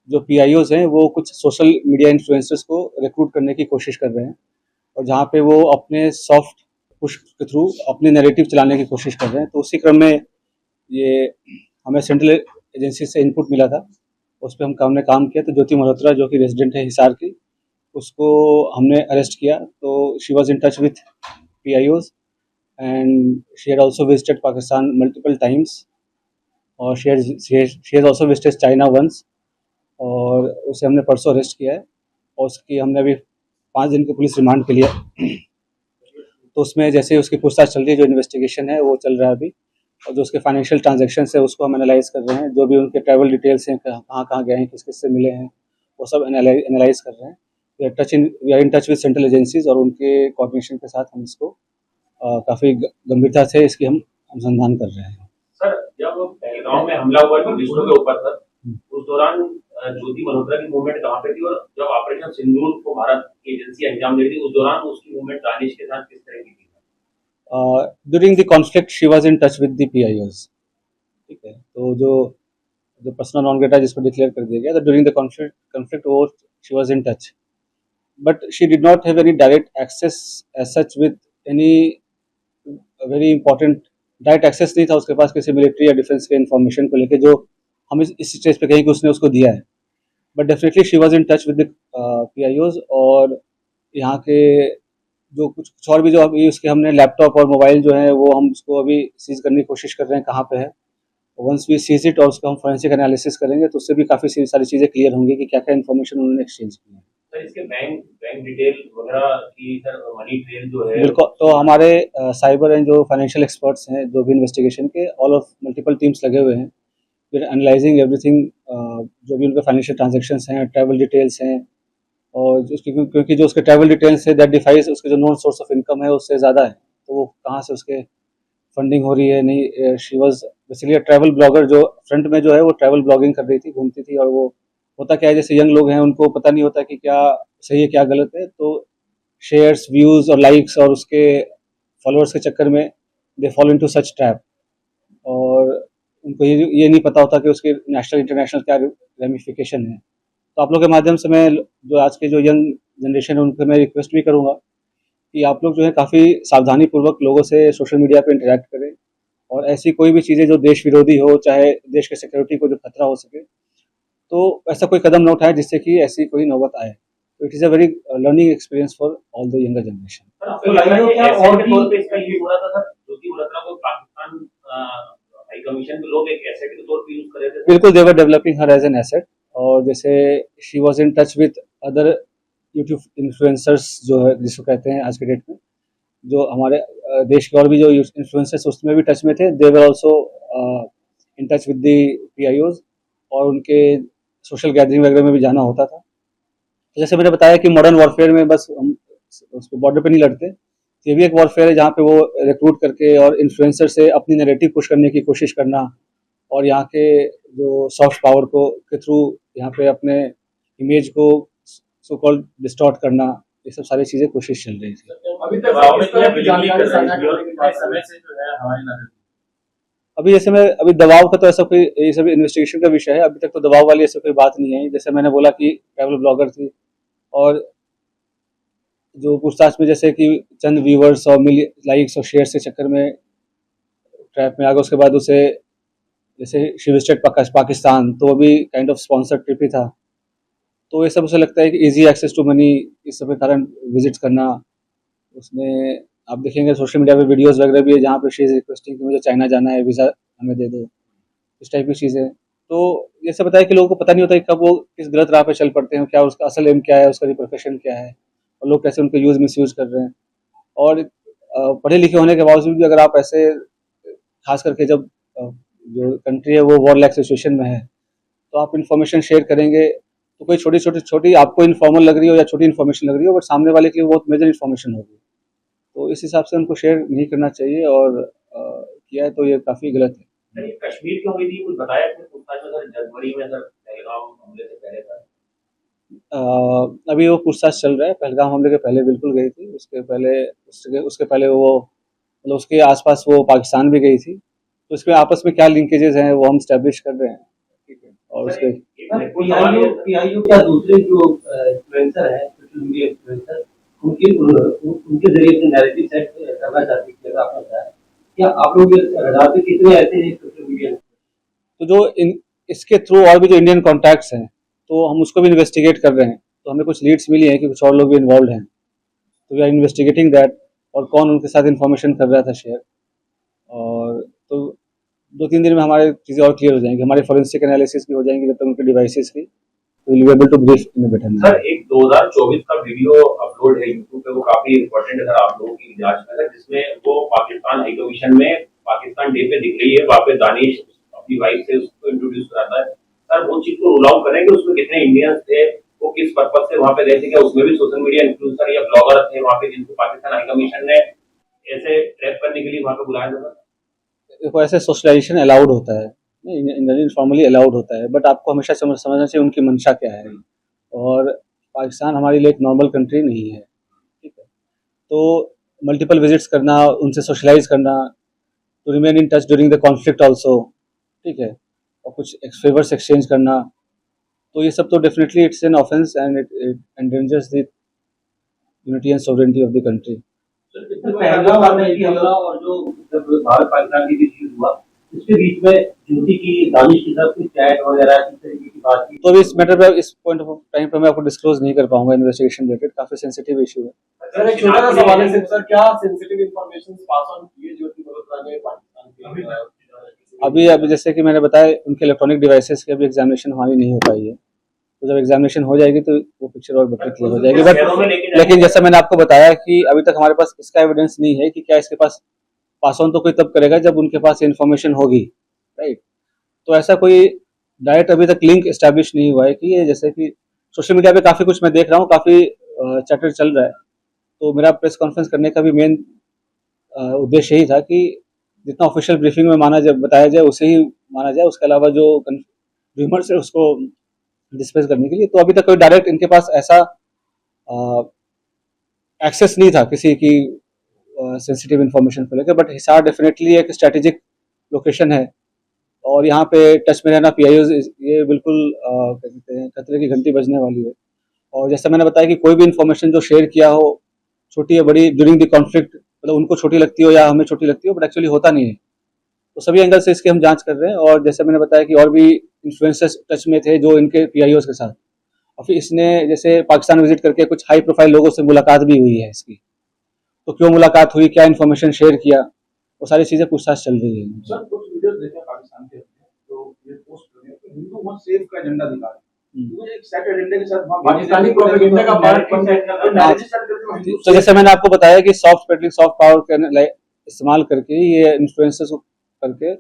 जो पीआईओज हैं वो कुछ सोशल मीडिया इन्फ्लुएंसर्स को रिक्रूट करने की कोशिश कर रहे हैं, और जहाँ पे वो अपने सॉफ्ट पुश के थ्रू अपने नैरेटिव चलाने की कोशिश कर रहे हैं। तो उसी क्रम में ये हमें सेंट्रल एजेंसी से इनपुट मिला था, उस पे हमने काम किया। तो ज्योति मल्होत्रा जो कि रेजिडेंट है हिसार की, उसको हमने अरेस्ट किया। तो she was in touch with PIOs and she had also visited Pakistan multiple times, और she has also visited China once, और उसे हमने परसों अरेस्ट किया है, और उसकी हमने अभी 5 दिन की पुलिस रिमांड के लिए। तो उसमें जैसे उसकी पूछताछ चल रही है, जो इन्वेस्टिगेशन है वो चल रहा है अभी, और जो उसके फाइनेंशियल ट्रांजैक्शन है उसको हम एनालाइज कर रहे हैं, जो भी उनके ट्रैवल डिटेल्स हैं, कहाँ कहाँ गए हैं, किस किस से मिले हैं, वो सब एनालाइज कर रहे हैं। We are in touch with central agencies, और उनके कोऑर्डिनेशन के साथ हम इसको काफ़ी गंभीरता से इसकी हम अनुसंधान कर रहे हैं। सर, जब पहलगाम में हमला हुआ टूरिस्टों के ऊपर सर, उस दौरान ज्योति मल्होत्रा की मूवमेंट कहाँ पे थी, और जब ऑपरेशन सिंदूर को भारत की एजेंसी अंजाम दे रही थी उस दौरान उसकी मूवमेंट दानिश के साथ किस तरह की थी? During the conflict she was in touch with the PIOs. ठीक है, तो जो जो पर्सनल नॉन ग्रेटा जिसको डिक्लेयर कर दिया गया, तो ड्यूरिंग द कॉन्फ्लिक्ट वो she was in touch, but she did not have any direct access as such with any very important. Direct access नहीं था उसके पास किसी मिलिट्री या डिफेंस के इन्फॉर्मेशन को लेकर, जो हम इस स्टेज पे कहीं कि उसने उसको दिया है। But definitely she was in touch with the PIOs, और यहाँ के जो कुछ और भी जो अभी उसके हमने लैपटॉप और मोबाइल जो है वो हम उसको अभी सीज करने की कोशिश कर रहे हैं कहाँ पे है। वंस वी सीज इट और उसका हम फोरेंसिक एनालिसिस करेंगे, तो उससे भी काफ़ी सारी चीज़ें क्लियर होंगी कि क्या क्या इन्फॉर्मेशन उन्होंने एक्सचेंज की है। सर, इसके बैंक डिटेल वगैरह की सर मनी ट्रेल जो है बिल्कुल, तो हमारे साइबर एंड जो फाइनेंशियल एक्सपर्ट्स हैं, जो भी इन्वेस्टिगेशन के ऑल ऑफ मल्टीपल टीम्स लगे हुए हैं, फिर एनालाइजिंग एवरीथिंग, जो भी उनके फाइनेंशियल ट्रांजेक्शंस हैं, ट्रैवल डिटेल्स हैं, और क्योंकि जो उसके ट्रैवल डिटेल्स है दैट डिफाइज उसके जो नॉन सोर्स ऑफ इनकम है उससे ज़्यादा है, तो वो कहाँ से उसके फंडिंग हो रही है नहीं। She was basically travel blogger, जो फ्रंट में जो है वो ट्रैवल ब्लॉगिंग कर रही थी, घूमती थी, और वो होता क्या है, जैसे यंग लोग हैं उनको पता नहीं होता कि क्या सही है क्या गलत है, तो शेयर्स, व्यूज़ और लाइक्स और उसके फॉलोअर्स के चक्कर में they follow into such trap, और उनको ये नहीं पता होता कि उसके नेशनल इंटरनेशनल क्या रेमिफिकेशन है। तो आप लोग के माध्यम से मैं जो आज के जो यंग जनरेशन है उनसे मैं रिक्वेस्ट भी करूँगा कि आप लोग जो है काफ़ी सावधानी पूर्वक लोगों से सोशल मीडिया पे इंटरेक्ट करें, और ऐसी कोई भी चीज़ें जो देश विरोधी हो, चाहे देश के सिक्योरिटी को जो खतरा हो सके, तो ऐसा कोई कदम न उठाएं जिससे कि ऐसी कोई नौबत आए। तो it is a very learning experience for all the younger generation. Sir, आपको लग रहा है कि ऐसे और भी इसका यूज हो रहा था सर, ज्योति मल्होत्रा को पाकिस्तान हाई कमीशन के लोग एक एसेट के तौर पे यूज कर रहे थे? बिल्कुल, they were developing her as an asset, और जैसे she was in touch with other YouTube influencers जो है जिसको कहते हैं आज के डेट में, जो हमारे देश के और भी जो इन्फ्लुएंसर्स उसमें भी टच में थे, they were also in touch with the PIOs, और उनके सोशल गैदरिंग वगैरह में भी जाना होता था। तो जैसे मैंने बताया कि मॉडर्न वॉरफेयर में बस हम उस बॉर्डर पे नहीं लड़ते, तो ये भी एक वॉरफेयर है जहाँ पे वो रिक्रूट करके और इन्फ्लुएंसर से अपनी नैरेटिव पुश करने की कोशिश करना, और यहाँ के जो सॉफ्ट पावर को के थ्रू यहाँ पे अपने इमेज को सो कॉल्ड डिस्टॉर्ट करना, ये सब सारी चीज़ें कोशिश चल रही थी। अभी तक इस तरह की जानकारी साझा करने के लिए समय से जो है हमारी नजर अभी जैसे मैं अभी दबाव का तो ऐसा कोई, ये सब इन्वेस्टिगेशन का विषय है, अभी तक तो दबाव वाली ऐसी कोई बात नहीं है। जैसे मैंने बोला कि ट्रैवल ब्लॉगर थी, और जो पूछताछ में जैसे कि चंद व्यूवर्स और लाइक्स और शेयर्स के चक्कर में ट्रैप में आ गया, उसके बाद उसे जैसे शी विजिटेड पाकिस्तान, तो वो भी काइंड ऑफ स्पॉन्सर्ड ट्रिप ही था। तो ये सब उसे लगता है कि इजी एक्सेस टू मनी, इस सब के कारण विजिट करना उसमें। आप देखेंगे सोशल मीडिया पे वीडियोस वगैरह भी है जहाँ पे शी इज रिक्वेस्टिंग कि मुझे चाइना जाना है, वीज़ा हमें दे दो, इस टाइप की चीज़ें। तो ये सब बताया कि लोगों को पता नहीं होता कि कब वो किस गलत राह पे चल पड़ते हैं, क्या उसका असल एम क्या है, उसका रिप्रोफेशन क्या है, और लोग कैसे उनको यूज़ मिस यूज़ कर रहे हैं। और पढ़े लिखे होने के बावजूद भी अगर आप ऐसे, खास करके जब जो कंट्री है वो वॉर लाइक सिचुएशन में है, तो आप इन्फॉर्मेशन शेयर करेंगे, तो कोई छोटी आपको इन्फॉर्मल लग रही हो या छोटी इन्फॉर्मेशन लग रही हो, बट सामने वाले के लिए बहुत मेजर इन्फॉर्मेशन होगी। तो इस हिसाब से उनको शेयर नहीं करना चाहिए, और किया है तो ये काफ़ी गलत है। सर, ये कश्मीर क्यों गई थी, कुछ बताया आपने पूछताछ में सर? जनवरी में सर पहलगाम हमले से पहले था। अभी वो पूछताछ चल रहा है। पहलगाम हमले के पहले बिल्कुल गई थी, उसके पहले उसके पहले वो मतलब उसके आसपास वो पाकिस्तान भी गई थी। तो इसमें आपस में क्या लिंकेजेस हैं वो हम स्टैब्लिश कर रहे हैं, ठीक है। और उसके पीआईओ क्या दूसरे जो इन्फ्लुएंसर है, सोशल मीडिया इन्फ्लुएंसर, उनके जरिए से नैरेटिव सेट करना चाहते हैं, जैसा आपने बताया, क्या आप लोग रडार पे कितने ऐसे हैं सोशल मीडिया? तो जो इसके थ्रू और भी जो इंडियन कॉन्टैक्ट्स हैं, तो हम उसको भी इन्वेस्टिगेट कर रहे हैं। तो हमें कुछ लीड्स मिली हैं कि कुछ और लोग भी इन्वॉल्व हैं, तो वी आर इन्वेस्टिगेटिंग दैट, और कौन उनके साथ इन्फॉर्मेशन कर रहा था शेयर। और तो 2-3 दिन में हमारे चीज़ें और क्लियर हो जाएंगी, हमारे फॉरेंसिक एनालिसिस भी हो जाएंगी जब तक उनके डिवाइसेस की, तो will be able to brief in a better manner. Sir, एक 2024 का वीडियो अपलोड है यूट्यूब पे, वो काफी इंपॉर्टेंट है सर आप लोगों की जांच में, है, जिसमें वो पाकिस्तान हाई कमीशन में पाकिस्तान डे पे दिख रही है, वहाँ पे दानिश अपनी वाइफ से उसको इंट्रोड्यूस कराता है। सर, वो चीज को रूल आउट करें कि उसमें कितने इंडियंस थे, वो किस पर्पज से वहाँ पे गए थे, क्या उसमें भी सोशल मीडिया इन्फ्लुएंसर या ब्लॉगर थे वहाँ पे जिनको पाकिस्तान हाई कमीशन ने ऐसे ट्रैप करने के लिए वहाँ पे बुलाया था? देखो, ऐसे सोशलाइजेशन अलाउड होता है, इनफॉर्मली अलाउड होता है, बट आपको हमेशा समझना चाहिए उनकी मंशा क्या है। और पाकिस्तान हमारे लिए एक नॉर्मल कंट्री नहीं है, ठीक है। तो मल्टीपल विजिट्स करना, उनसे सोशलाइज करना, to remain in touch during the conflict also, ठीक है, और कुछ फेवर्स एक्सचेंज करना, तो ये सब तो definitely it's an offence and it endangers the unity and sovereignty of the country. पहला वाला हमला और जो जब भारत पाकिस्तान के बीच युद्ध हुआ, उसके बीच में ज्योति की दानिश की तरफ से चैट वगैरह इस तरीके की बात की, तो इस मैटर पे, इस पॉइंट ऑफ टाइम पे मैं आपको डिस्क्लोज नहीं कर पाऊंगा, इन्वेस्टिगेशन रिलेटेड काफी सेंसिटिव इशू है। सर, एक छोटा सा सवाल है सर, क्या सेंसिटिव इंफॉर्मेशन पास ऑन किए ज्योति मल्होत्रा ने पाकिस्तान के? अभी जैसे कि मैंने बताया, उनके इलेक्ट्रॉनिक डिवाइसेस की अभी एग्जामिनेशन हमारी नहीं हो पाई है, तो जब एग्जामिनेशन हो जाएगी तो वो पिक्चर और बेटर क्लियर हो जाएगी। बट लेकिन जैसा मैंने आपको बताया कि अभी तक हमारे पास इसका एविडेंस नहीं है कि क्या इसके पास पास ऑन तो कोई तब करेगा जब उनके पास इन्फॉर्मेशन होगी, राइट। तो ऐसा कोई डायरेक्ट अभी तक लिंक एस्टैब्लिश नहीं हुआ है कि ये, जैसे कि सोशल मीडिया पे काफ़ी कुछ मैं देख रहा हूँ, काफ़ी चैटर चल रहा है, तो मेरा प्रेस कॉन्फ्रेंस करने का भी मेन उद्देश्य यही था कि जितना ऑफिशियल ब्रीफिंग में माना जाए, बताया जाए, उसे ही माना जाए, उसके अलावा जो र्यूमर्स है उसको डिस्पेस करने के लिए। तो अभी तक कोई डायरेक्ट इनके पास ऐसा एक्सेस नहीं था किसी की सेंसिटिव इन्फॉर्मेशन को लेकर, बट हिसार डेफिनेटली एक स्ट्रेटेजिक लोकेशन है, और यहाँ पे टच में रहना पीआईओ, ये बिल्कुल क्या कहते हैं, खतरे की घंटी बजने वाली है। और जैसे मैंने बताया कि कोई भी इन्फॉर्मेशन जो शेयर किया हो, छोटी या बड़ी, ड्यूरिंग द कॉन्फ्लिक्ट, मतलब उनको छोटी लगती हो या हमें छोटी लगती हो, बट एक्चुअली होता नहीं है। तो सभी एंगल से इसकी हम जांच कर रहे हैं, और जैसे मैंने बताया कि और भी इन्फ्लुएंसर्स टच में थे जो इनके पीआईओज के साथ, और फिर इसने जैसे पाकिस्तान विजिट करके कुछ हाई प्रोफाइल लोगों से मुलाकात भी हुई है इसकी, तो क्यों मुलाकात हुई, क्या इन्फॉर्मेशन शेयर किया, वो सारी चीज़ें पूछताछ चल रही है। सर, कुछ वीडियोस देखे पाकिस्तान के, तो ये पोस्ट कर रहे हैं कि हिंदू मत सेव का एजेंडा दिखा रहे हैं, तो एक सेट एजेंडे के साथ पाकिस्तानी प्रोपेगेंडा का पार्ट बन। तो जैसे मैंने आपको बताया कि सॉफ्ट पेडलिंग, सॉफ्ट पावर का इस्तेमाल करके, ये इन्फ्लुएंसर्स को करके,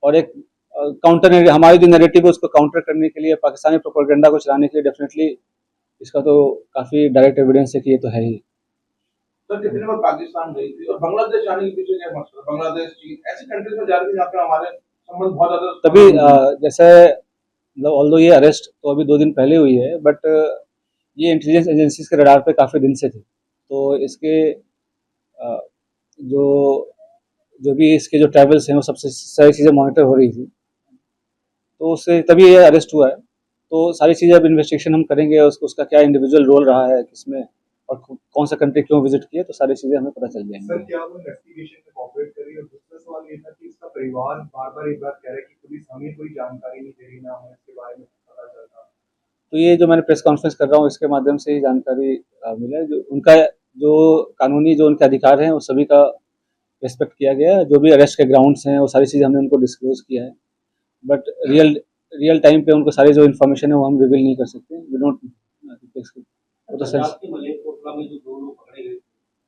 और एक काउंटर, हमारी जो नैरेटिव है उसको काउंटर करने के लिए, पाकिस्तानी प्रोपेगेंडा को चलाने के लिए, डेफिनेटली इसका तो काफ़ी डायरेक्ट एविडेंस है कि ये तो है ही। सर, कितने बार पाकिस्तान गई थी, और बांग्लादेश जाने के पीछे क्या मकसद? बांग्लादेश, चीन, ऐसी कंट्रीज में जा रही थी जहाँ पे हमारे संबंध बहुत ज्यादा, तभी जैसे मतलब ऑल्दो ये अरेस्ट तो अभी 2 दिन पहले हुई है, बट ये इंटेलिजेंस एजेंसीज के रडार पे काफ़ी दिन से थे, तो इसके जो जो भी इसके जो ट्रैवल्स हैं वो सबसे सारी चीज़ें मॉनिटर हो रही थी, तो उससे तभी ये अरेस्ट हुआ है। तो सारी चीज़ें अब इन्वेस्टिगेशन हम करेंगे, उसका क्या इंडिविजुअल रोल रहा है किसमें, और कौन सा कंट्री क्यों विजिट किया, तो सारी चीज़ें हमें पता चल जाएंगी। सर, क्या वो इन्वेस्टिगेशन में कोऑपरेट कर रही है? और दूसरा सवाल ये था कि इसका परिवार बार-बार एक बात कह रहा है कि पुलिस हमें कोई जानकारी नहीं दे रही, ना हमें इसके बारे में पता चलता। तो ये जो मैंने प्रेस कॉन्फ्रेंस कर रहा हूँ, इसके माध्यम से ही जानकारी मिला है, जो उनका जो कानूनी जो उनके अधिकार हैं वो सभी का रिस्पेक्ट किया गया है, जो भी अरेस्ट के ग्राउंड्स हैं वो सारी चीज़ें हमने उनको डिस्क्लोज किया है, बट रियल टाइम पे उनको सारी जो इन्फॉर्मेशन है वो हम रिवील नहीं कर सकते, वी डोंट, वो तो सेंस। पंजाब के मलेरकोटला में जो 2 लोग पकड़े गए,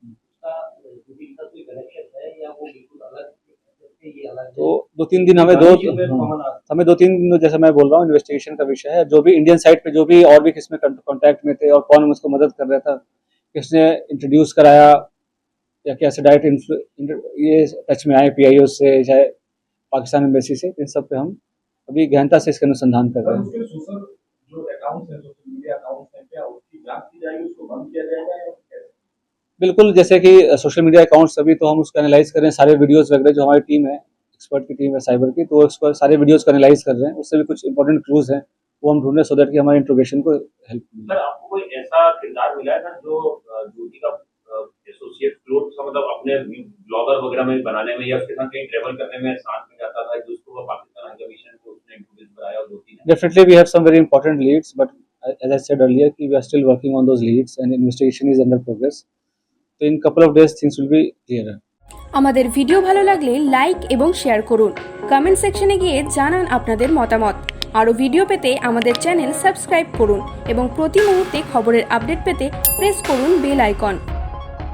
उसका ज्योति के साथ कोई कनेक्शन है या वो बिल्कुल अलग है, ये अलग है? तो 2-3 दिन हमें 2-3 दिन, जैसा मैं बोल रहा हूँ, इन्वेस्टिगेशन का विषय है, जो भी इंडियन साइड पे जो भी और भी किसमें कांटेक्ट में थे और कौन उसको मदद कर रहा था, किसने इंट्रोड्यूस कराया, या कैसे डायरेक्ट ये टच में आए पीआईओ से, चाहे पाकिस्तान एम्बेसी से, इन सब पे हम अभी गहनता से इसका अनुसंधान कर रहे हैं। उसके सोशल जो अकाउंट्स हैं, सोशल मीडिया अकाउंट्स हैं, क्या उसकी जांच की जाएगी, उसको बंद किया जाएगा या कैसे? बिल्कुल, जैसे कि सोशल मीडिया अकाउंट्स, अभी तो हम उसको एनालाइज कर रहे हैं, सारे वीडियोस वगैरह जो हमारी टीम है एक्सपर्ट की टीम है साइबर की, तो वो उसको सारे वीडियोज़ को एनालाइज कर रहे हैं, उससे भी कुछ इंपॉर्टेंट क्लूज़ हैं वो हम ढूंढ रहे हैं, सो दैट कि हमारे इंट्रोगेशन को हेल्प मिले। सर आपको कोई ऐसा किरदार मिला है सर जो ज्योति का एसोसिएट क्लोज सा, मतलब अपने ब्लॉगर वगैरह में बनाने में या उसके साथ कहीं ट्रेवल करने में साथ में जाता था, जिसको वो पाकिस्तान हाई कमीशन को उसने इंट्रोड्यूस कराया और ज्योति ने? Definitely, we have some very important leads, but as I said earlier, we are still working on those leads and investigation is under progress. So in couple of days, things will be clearer. আমাদের video ভালো লাগলে like এবং share করুন। Comment সেকশনে গিয়ে জানান আপনাদের মতামত। আরও ভিডিও পেতে আমাদের চ্যানেল সাবস্ক্রাইব করুন এবং প্রতি মুহূর্তে খবরের আপডেট পেতে প্রেস করুন বেল আইকন।